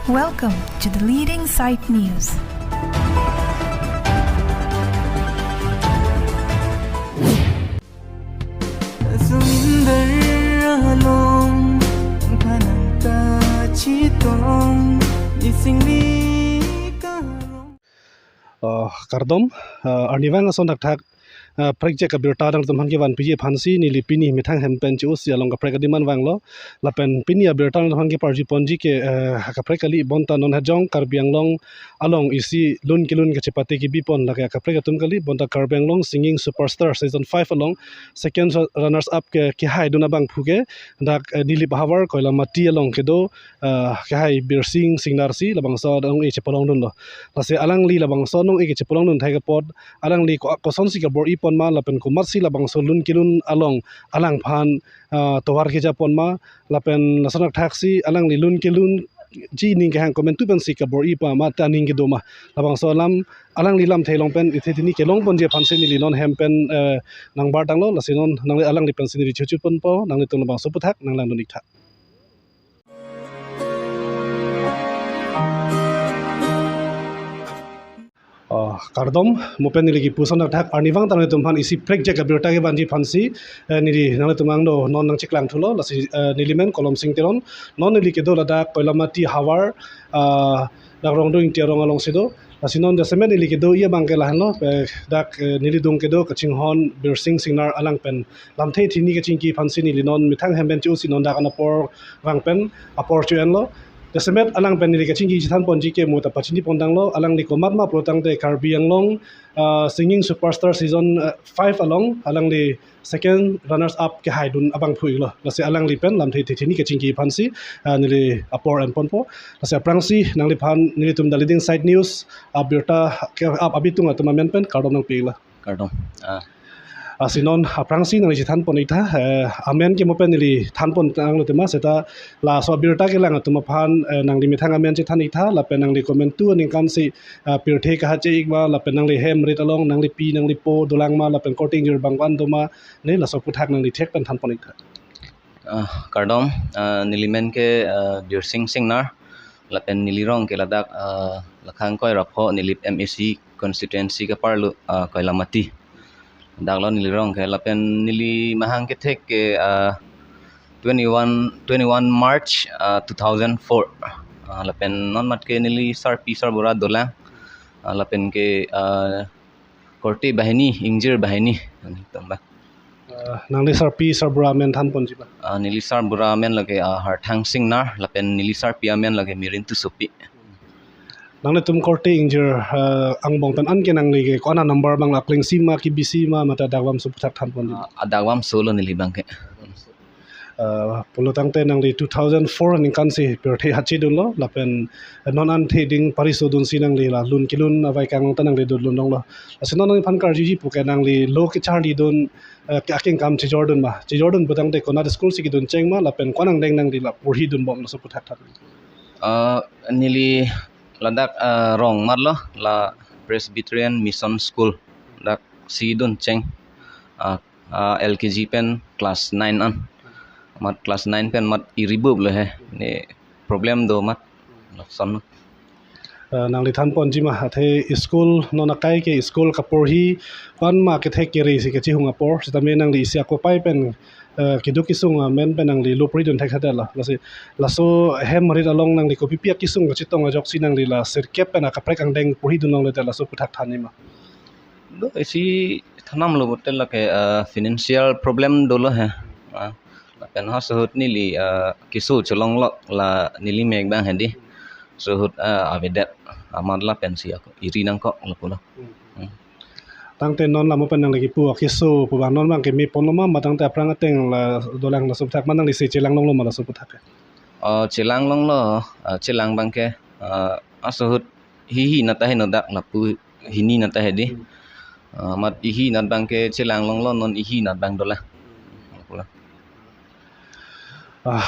Welcome to the Leading Sight News. Kardom arniwang ason thak project ka birta dang tamhan ke wan piji phansi ni lipini mithang hempen chu si along ka prekadiman wanglo lapen pini birta tamhan ke parji ponji ke ka prekali bonta non hajong karbianglong along isi lun kilun ke chepate ki bipon la ka prekatum kali bonta karbianglong singing superstar season 5 along second runners up ke hai duna bang phuke dak nili bahawar koila mati along ke do ke hai birsing singnar si labang so dong e chepalong dun lo lase alang li labang so nong e ke chepalong dun thai ka pod alang li ko son si ka bor pon ma lapen ko marsi labang so lun kilun along alang phan towar ke japon ma lapen lasanak taxi alang li lun kilun ji ning ke hang comment tu ben si ka bor pa ma ta ning ke do ma labang so lam alang li lam thailong pen ithe ni ke long pon je phan se ni li non hem pen nang bar dang lo lasinon nang le alang li pen sin ri chu chu pon po nang le tong bang so puthak nang lang donik tha Kardom mopen niligi pusan thak arniwang tang tumhan isi prek jaga birta ke banji phansi niri nang tumang do non nang chiklang thulo lasi nilimen kolom singteron non nili ke do lada koilamati hawar dak rong do intiarong along sido lasi non de semen nili ke do ia bangke lahan lo dak nili dong ke do kaching hon birsing singnar alang pen lamthei thini ke chingki phansi nili non mithang hemben chu si non dak anapor wangpen apor chu en lo Desemet alang pen nili kacing jitan ponji ke muta pachini pondang lo alang li komat ma protang de Karbianglong singing superstar season 5 along alang li second runners up ke haidun abang phui lo lase alang li pen lam thei thini kacing ki phansi nili apor and ponpo lase prangsi nang li phan nili tum the Leading Sight News abirta ke abitung atuma men pen kardom nang pila Kardom asinon aprangsi nang jitan pon ita amen ke mopen nili than pon tang lo tema seta la so birta ke lang atuma phan nang li mithang amen jitan ita la pen nang li comment tu ning kan si pirthe ka ha che ikwa la pen nang li hem rit along nang li pi nang li po dolang ma la pen coating jir bangwan doma ne la so puthak nang li thek pen than pon ita Kardom nilimen ke birsing singnar la pen nilirong ke ladak lakhang koi rapho nilip MEC constituency ke parlu koilamati daglo nilirong ke lapen nili mahang ke thek ke 21 March 2004 lapen non mat ke nili sar pisar bura dola lapen ke korti bahini ingjir bahini tamba nang li sar pi sar bra men than pon jiba nili sar bura men lage harthang singnar lapen nili sar pia men lage mirin tu sopi nang le tum korte injir ang bong pen an ke nang li ke kona number bang la kling sima ki bisi ma mata dagwam su puthak than pon adagwam solo nili bangke polotang te nang li 2004 ning kan si pirthe hachi dun lo lapen non an the ding pariso dun si nang li la lun kilun avai kang ta nang li dun lun dong lo asinon nang phan kar ji pu ke nang li lo ke charli dun ke aking kam chi jordan ma chi jordan butang te kona school si ki dun cheng ma lapen konang deng nang li la purhi dun bom so puthak than nili ladak rong marlo la Presbyterian Mission School dak sidun cheng LKG pen class 9 an mat class 9 pen mat iribub le he ne problem do mat son nang li than pon ji ma the school non akai ke school ka porhi pan ma ke the ke ri si ke chi hunga por sita me nang li sia ko pai pen kidu kisung men pen nang li lopri dun thai khata la so hem ri along nang li ko pipia kisung ka chitong jok si nang li la sir kep pen ka prek ang deng porhi dun nang le la so puthak thani ma do isi thanam lo botel la ke financial problem do lo he pen ha sahut nili kisu cholong lo la nili meg bang handi sahut avedat amadla pensi aku iri nang ko lo tang te non la mo pen nang lagi pu kisu pu bang non bang ke mi pon ma matang te prang ateng la dolang la subthak man nang li se chelang long lo ma la subthak chelang long lo chelang bang ke asahut hi na ta he no dak la pu hini na ta he di mat ihi na bang ke chelang long lo non ihi na bang dola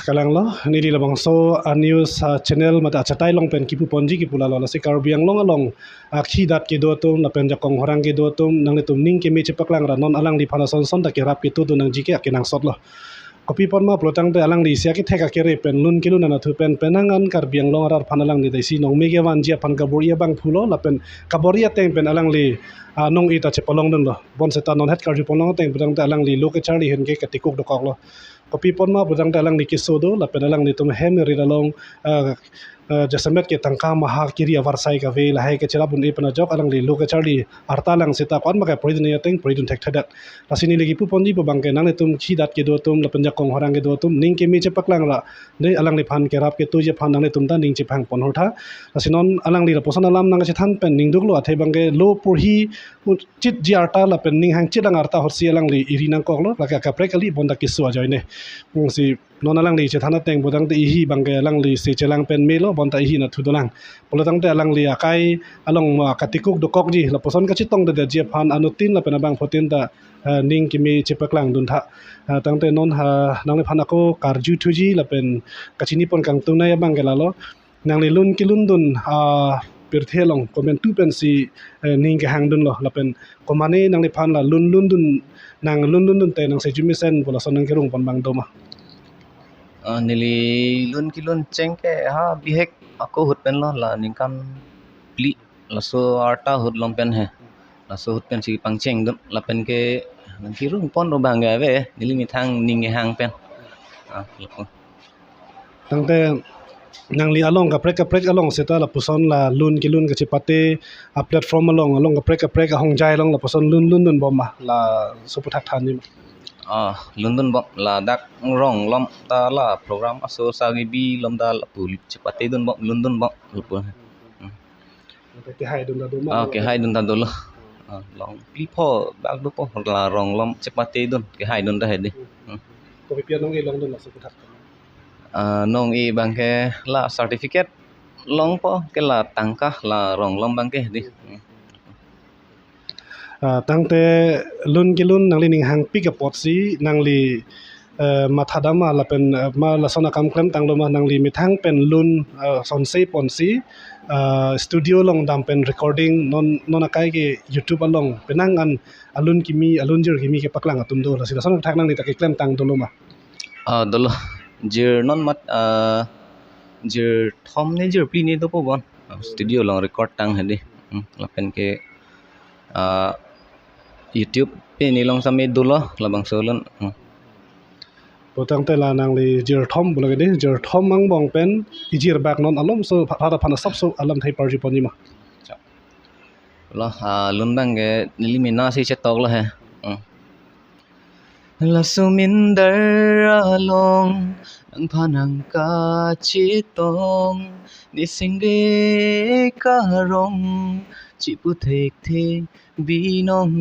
kalang lo nili labang so news channel mata chatai long pen kipu ponji ki pula lo la se Karbiang long along khi dat ke do tum la pen jakong horang ke do tum nang le tum ning ke me chepak lang ra non alang di phana son son ta ke rap ke tu nang ji ke nang sot lo kopi pon ma plotang te alang li sia ki theka kere pen lun kilun na thu pen penangan kar biang long arar phanalang ni daisi nong mege wan jia pan kaboria bang phulo la pen kaboria teng pen alang li nong ita che polong dun lo bon se ta non het kar ju polong teng plotang te alang li lo ke charli hen ke katikuk do kok lo kopi pon ma plotang te alang li kisodo la pen alang li tum hem ri dalong jasamet ke tangka maha kiri avarsai ka ve la hai ke chera bun e pana jok alang li lo ke charli arta lang sita kon ma ka proidun ya teng proidun thek thadat lasini legi pu ponji bu bang ke nang le tum khi dat ke do tum la penja kong horang ke do tum ning ke mi che paklang la ne alang li phan ke rap ke tu je phan nang le tum ta ning che phang pon hortha lasinon alang li la posan alam nang che than pen ning duk lo athai bang ke lo purhi chit ji arta la pen ning hang chit ang arta horsi alang li iri nang kok lo la ka prek ali bon da ki su ajoi ne si non alang li che thana teng bodang te hi bang ke alang li se chelang pen me lo bon ta hi na thu dolang polotang te alang li akai along ma katikuk do kok ji la poson ka chitong de je phan anutin la pen bang photin ta ning ki mi chepaklang dun tha tang te non ha nang le phan ako karju thuji la pen kachini pon kang tung na ya bang ke la lo nang le lun ki lun dun perthelong komen tu pen si ning ke hang dun lo la pen komane nang le phan la lun dun nang lun dun te nang se jumi sen bola son nang ke rung pon bang doma nili lun kilun cheng ke ha bihek ako hut pen lo la ningkan pli la so arta hut long pen he la so hut pen si pang cheng dum la pen ke nang ki rung pon ro bang ga ve nili mi thang ning ge hang pen tang te nang li along ka prek along seta la puson la lun kilun ka chipate a platform along ka prek hong jai long la puson lun bomba la suputhak than ni London bom la dak rong lom ta la program aso sagi bi lom da la pul chepate dun bom London bom lupa ke hai dun da do ma ke hai dun ta do lo long pi pho bak do po la rong lom chepate dun ke hai dun da he di ko pi pian nong e long dun la suputhak nong e bang ke la certificate long po ke la tangka la rong lom bang ke di tang te lun kilun nang li ning hang pick up pot si nang li ma thadama la pen ma la sona kam klem tang lo ma nang li mi thang pen lun son se pon si studio long dam pen recording non akai ke youtube along penang an alun kimi alun jir kimi ke paklang atum do la si la sona thak nang li ta ke klem tang do lo ma dolo jir non mat jir thom ne jir pli ne do po bon studio long record tang he di la pen ke YouTube pe ni long same dulo labang solon potang te la nang li jir thom bula ge jir thom mang bong pen ijir bak non alom so phara phana sab so alam thai parji poni ma lo lun bang ge nili mina si che tok lo he la suminder along ang phanang ka chitong ni singre karong chi pu thek the binong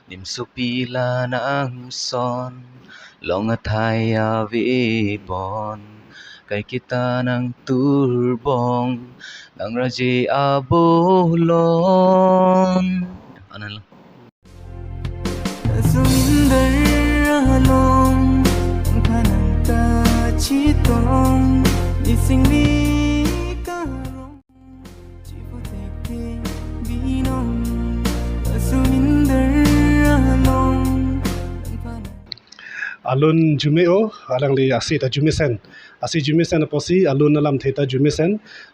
nim supila nang son long athaya vi bon kai kita nang turbong nang raji abolon anan lo suminder along ang phanang ka chitong ni singri alun jumeo alang li asi ta jumisen asi jumisen posi alun alam theta jumisen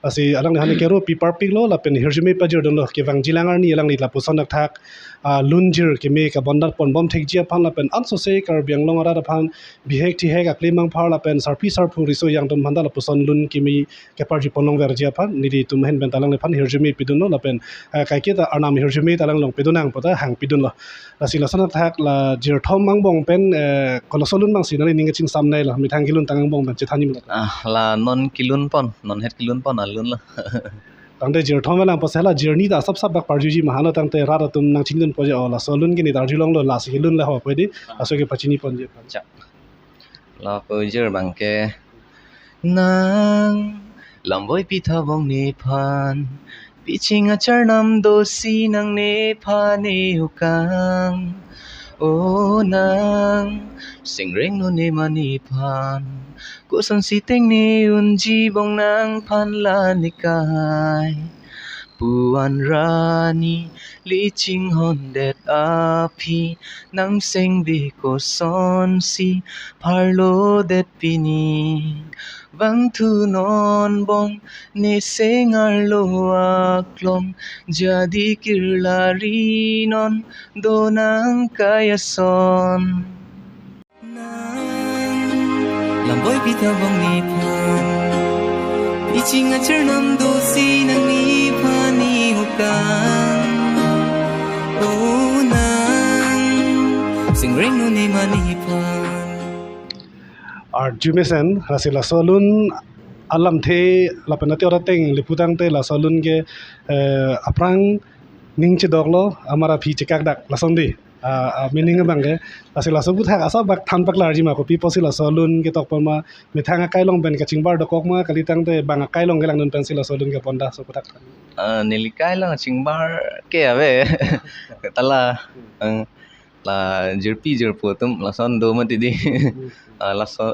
asi alang hani kero pipar piglo la pen hirjume pajur don lo ke wang jilangar ni alang li la puson nak thak lunjir ke me ka bandar pon bom thek jia phan la pen anso se kar biang long ara phan bihek thi hek akli mang phar la pen sarpi sarpu riso yang dum handa la puson lun kimi ke parji ponong ver jia phan ni di tum hen ben talang le phan hirjume pidun lo la pen kai ke ta arnam hirjume talang long pidunang pota hang pidun lo la si la sana thak la jir thom mang bong pen solun bang sinali ninga ching sam nai la mi thang kilun tangang bong ban che thani mi la non kilun pon non het kilun pon alun la tang de jir thom la pasala journey da sab bak parju ji mahalo tang te ra tum nang chingdun poje ola solun ki ni dar jilong lo la silun la ho pedi aso ke pachini pon je cha la po jir bang ke nang lam voi pi tha bong ne phan pi chinga charnam do si nang ne pha ne hukang o nang sing reng no ne mani phan ko san si teng ne un ji bong nang phan la ni kai Puan Rani Li Ching Hon Det Api Nang Seng Bi Ko Son Si Parlo Det Pini Vang Thu Non Bong Ni Seng Arlo Aklong Jadi Kirlari Non Donang Kaya Son Lamboy pitabang nipan Iching at chernam dosi ng nipan ni hukan Unang Singring no ni manipan ar jumesen rasila solun alam the lapenati orateng liputang te la solun ge aprang ningche doglo amara phi chekak dak lasondi meaning bang ge rasila sobut hak asa bak than pak larji ma ko pi posila solun ge tok pama mithanga kailong ben ka chingbar dokok ma kalitang te banga kailong ge lang nun pensila solun ge ponda soputak Nilikai lang chingbar ke ave tala la jirpi jirpu tum lason do mati di lason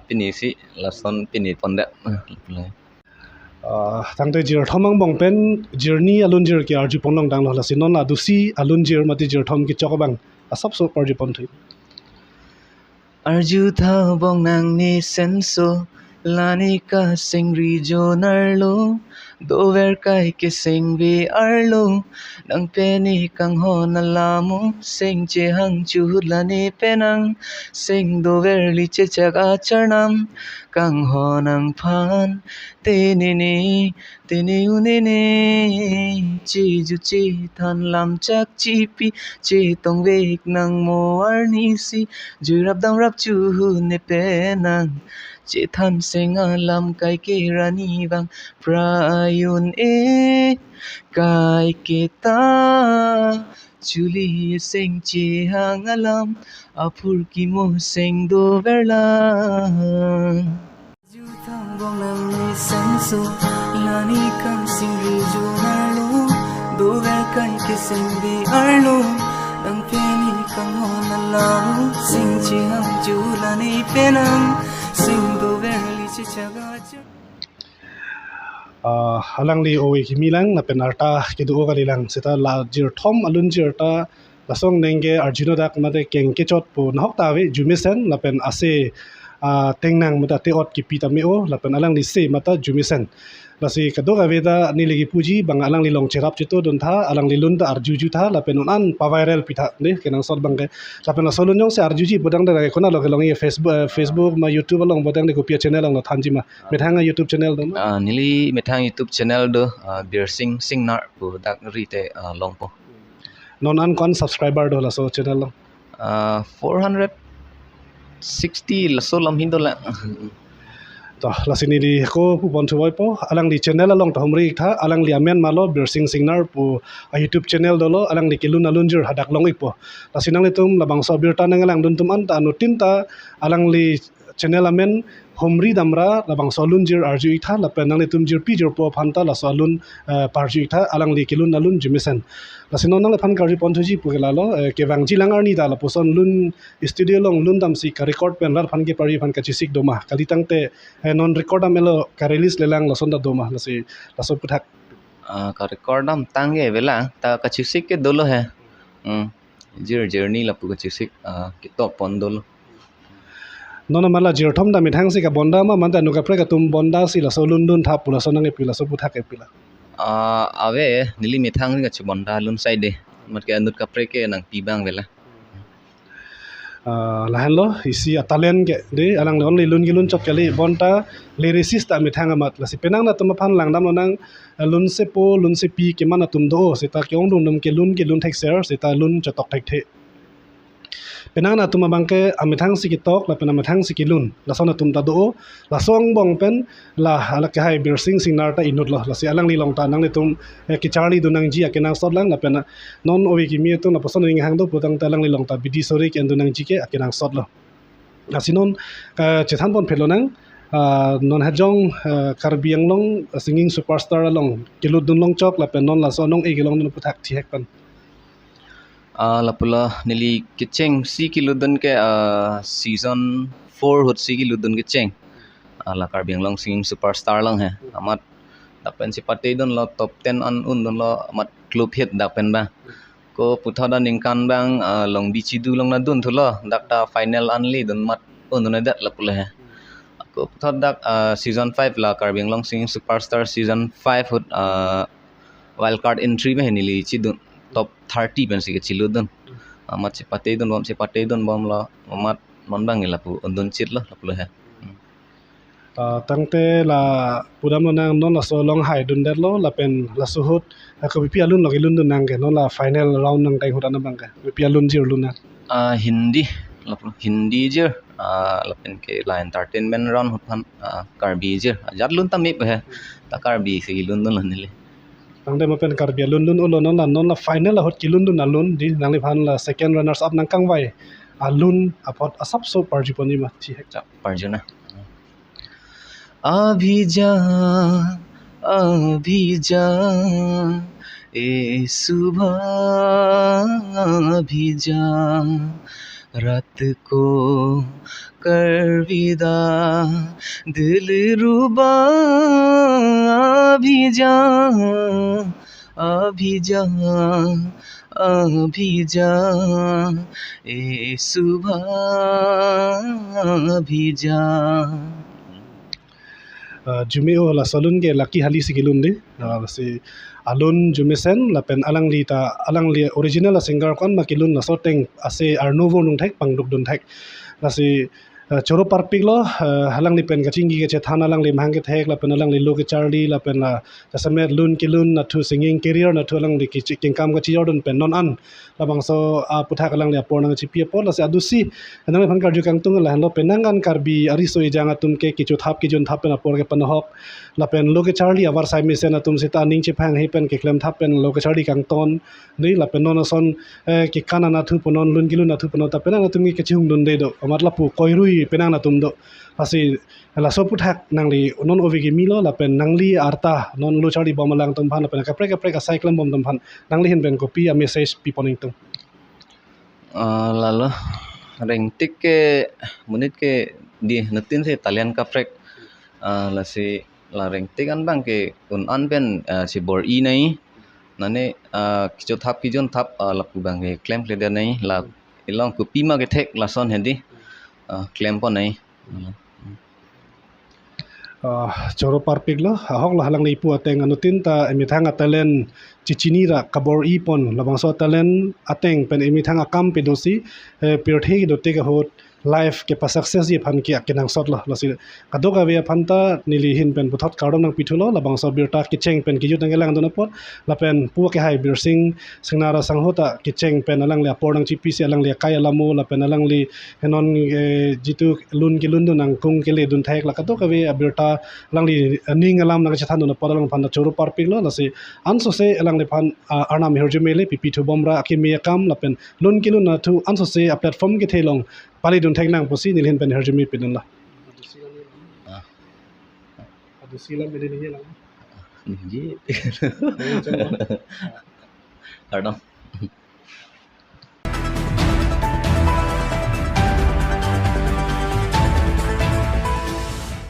pinisi lason pinit ponda tang te jir thomang bong pen journey alun jir ki arju ponong dang lo lasinon la dusi alun jir mati jir thom ki chokabang asap so parji pon thui Arju tha bong nang ni senso lani ka singri jonarlo dover kai ke singbi arlo nang peni kang hon alamo sing che hang chu lani penang sing dover li che chaga charnam kang honang phan teni unene chi ju chi than lam chak chi pi che tong vek nang mo arni si ju rap dang rap chu ne penang che than sing alam kai ke rani bang prayun kai ke ta chuli sing che hang alam apur ki mo sing do verla Jutang bong nang ni senso Lani kang singri junarlo Dover kai ke singbi arlo Nang peni kang honalamu Sing chihang julani penang Sing dover li chichaga alang li owe ki milang na penarta ki du ogali lang sita la jir thom alun jir ta lasong nenge arjuno dak mate keng ke chot pu nahok ta we jumisen la pen ase tengnang mata te ot ki pita me o la pen alang li se mata jumisen la si kadoga veda ni legi puji bang alang li long cherap chito don tha alang li lunda arjuju tha la pen an pa viral pitha ne kenang sot bang la pen solun jong se arjuji bodang da kona lo long ye facebook ma youtube long bodang de ko pia channel long thanji ma methanga youtube channel dom nili methang youtube channel do beer singnar pu dak rite longpo non an kon subscriber do la so channel long 460 laso lam hindola to lasini di ko pu bon thoi po alang di channel along to humri tha alang li amen malo bersing singnar pu youtube channel dolo alang di kilun alunjur hadak long ipo lasinang li tum labang so bir tanang alang dun tum an ta anu tinta alang li channel amen humri damra labang solun jir arju itha la penang li tum jir pi jir po phanta la solun parju itha alang li kilun alun jimisen lasinon nang phan karji pon thoji pu gelalo ke wangji langar ni da la poson lun studio long lun dam si ka record pen lar phan ke pari phan ka chisik doma kalitang te non record amelo ka release lelang la sonda doma lasi laso puthak ka record am tange vela ta ka chisik ke dolo hai jir journey la pu ka chisik ke to pon dolo nona mala jir thom da mithang si ka bonda ma man da nu ka pre ka tum bonda si la solun lun tha pula sonang e pila so puthak e pila ave nili mithang ni ka bonda lun side de mat ke anut ka pre ke nang pibang vela lahan lo isi atalen ke de alang le only lun gilun chot kali bonta lyricist ta mithang amat la si penang na tum phan lang dam nang lun se po lun se pi ke mana tum do sita ke ong dum ke lun thek ser sita lun chatok thek the penang na tum bangke amithang si ki tok la penang mathang si ki lun la sona tum ta do la song bong pen la ala ke hai bir sing nar ta inut la si alang li long ta nang le tum ki charli du nang ji ke nang sot lang la pena non owi ki mi tu na poson ring hang do putang ta lang li long ta bidi sori ke du nang ji ke nang sot la asinon ka chethan bon phelo nang non hajong karbiang long singing superstar long kilut dun long chok la pen non la so nong e gelong nu puthak thi hek pan la pula nili kicheng si kiludun ke season 4 hot si kiludun kicheng la karbiang long singing superstar lang hai amat dak pen si pate don lo top 10 an un don lo mat club hit dak pen bang ko puthoda ningkan bang long bichidu long na dun thulo dak ta final an li don mat un don dat la pule ko puthot dak season 5 la Karbing Long Singing Superstar season 5 hut wild card entry be henili chidun top 30 pen si chilu don mat si pate don bom lo mat mon bang la pu undun chit lo la pule tangte la pudam lo nang non la so long hai dun det lo la pen la suhut ko pi alun lo ilun dun nang ke non la final round nang tai hutan bang ke pi alun jir lun na Hindi la pu Hindi jer la pen ke la entertainment round hut han Karbi jer jat lun tamip he ta Karbi si lun don nili tangte ma pen kar bi alun dun ulo non la final la hot kilun dun alun di nang li phan la second runners up nang kang wai alun apot asap so parjiponi ma thi hek cha parjuna अभी जा ए सुबह अभी जा रात को कर विदा दिल रुबा अभी जा ए सुबह अभी जा jumeo la salun ke laki hali sikilun di si alun jumesen la pen alang li original la singer kon makilun la soteng ase arnovo nung thek pangduk dun thek la si choro parpik lo halang li pen kachingi ke thana lang li mang ke thek la pen alang li lo ke charlie la pen la tasame lun kilun na thu singing career na thu alang li ki king kam ka chior dun pen non an la bang so puthak alang li apor nang chi pia por la se adusi nang phan kar ju kang tung la lo penangan karbi ari so ijanga tum ke kichu thap ki jun thap pen apor ke pan hok la pen lo ke charlie avar sai mi sen atum sita ning chi phang he pen ke klem thap pen lo ke charlie kang ton ni la pen non son ki kana na thu ponon lun kilun na thu ponon ta pen na tum ki chung dun de do amat la pu koirui penang na tum do pasi la so puthak nang li non ovigi milo la pen nang li arta non lo charlie bom lang tum phan la pen ka prek ka cycle bom tum phan nang li hin ben copy a message pi poning tum lalu rengtik ke menit ke di netin se talian kaprek la si la rengtik an bang ke un an pen si bor i nai nane kicho thap ki jon thap la pu bang ke claim le nai la ilong ku pi ma ke thek la son hendi claim po nai choro parpik lo hok la halang li pu ateng anutin ta emi thanga talent chichini ra kabor i pon labang so talent ateng pen emi thanga kam pe dosi pirthi do te ka hot life ke pa success ye phan ki akinang sot lo si kadoka we phanta nili hin pen buthot kardom nang pithulo labang so birta ki cheng pen ki ju tang lang don pot la pen pu ke hai bir singnara sanghota ki cheng pen alang le por nang chi pi se alang le kai alamu la pen alang li henon jitu lun ki lun nang kung ke le dun thaik la kadoka we birta alang li ning alam nang chathan don pot alang phan choro parpik lo la si anso se alang le phan arna me horjumele pi thu bomra ki me kam la pen lun ki lun na thu anso se a platform ke thelong pali dun thek nang posi nilhin pen herjumi pinun la adu sila mele ni lang ji pardon